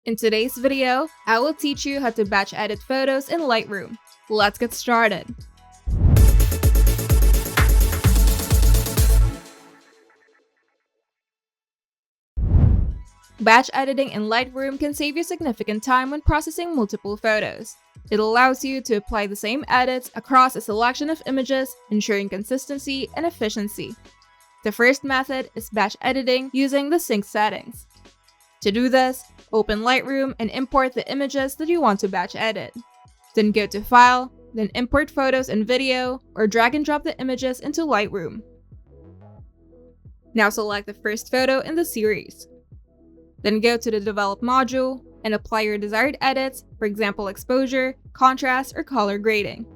In today's video, I will teach you how to batch edit photos in Lightroom. Let's get started. Batch editing in Lightroom can save you significant time when processing multiple photos. It allows you to apply the same edits across a selection of images, ensuring consistency and efficiency. The first method is batch editing using the sync settings. To do this, open Lightroom and import the images that you want to batch edit. Then go to File, then Import Photos and Video, or drag and drop the images into Lightroom. Now select the first photo in the series. Then go to the Develop module and apply your desired edits, for example exposure, contrast, or color grading.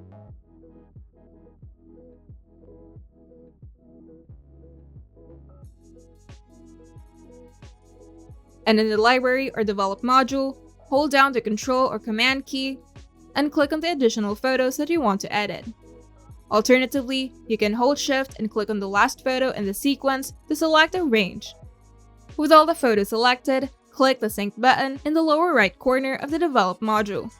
And in the Library or Develop module, hold down the Control or Command key and click on the additional photos that you want to edit. Alternatively, you can hold Shift and click on the last photo in the sequence to select a range. With all the photos selected, click the Sync button in the lower right corner of the Develop module.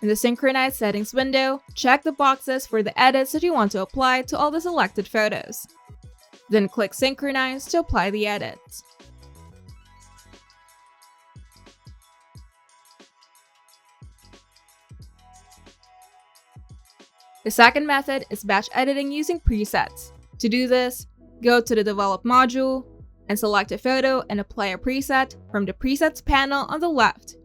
In the Synchronize Settings window, check the boxes for the edits that you want to apply to all the selected photos. Then click Synchronize to apply the edits. The second method is batch editing using presets. To do this, go to the Develop module and select a photo and apply a preset from the Presets panel on the left.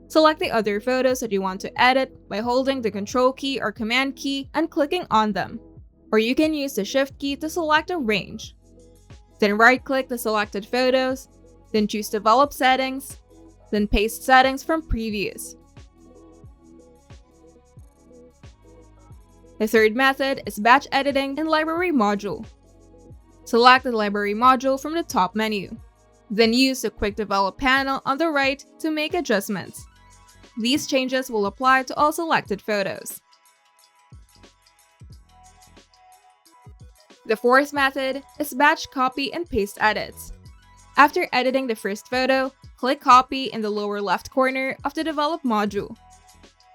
Select the other photos that you want to edit by holding the Control key or Command key and clicking on them. Or you can use the Shift key to select a range. Then right-click the selected photos, then choose Develop Settings, then paste settings from Previous. The third method is batch editing in Library module. Select the Library module from the top menu. Then use the Quick Develop panel on the right to make adjustments. These changes will apply to all selected photos. The fourth method is batch copy and paste edits. After editing the first photo, click Copy in the lower left corner of the Develop module.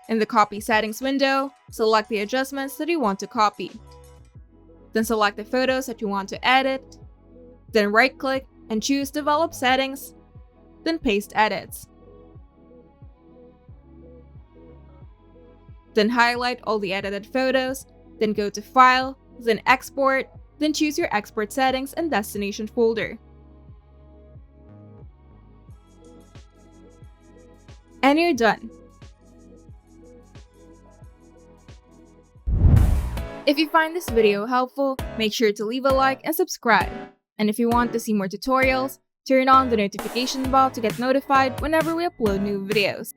In the Copy Settings window, select the adjustments that you want to copy. Then select the photos that you want to edit. Then right-click and choose Develop Settings. Then Paste Edits. Then highlight all the edited photos. Then go to File, then Export. Then choose your export settings and destination folder. And you're done. If you find this video helpful, make sure to leave a like and subscribe. And if you want to see more tutorials, turn on the notification bell to get notified whenever we upload new videos.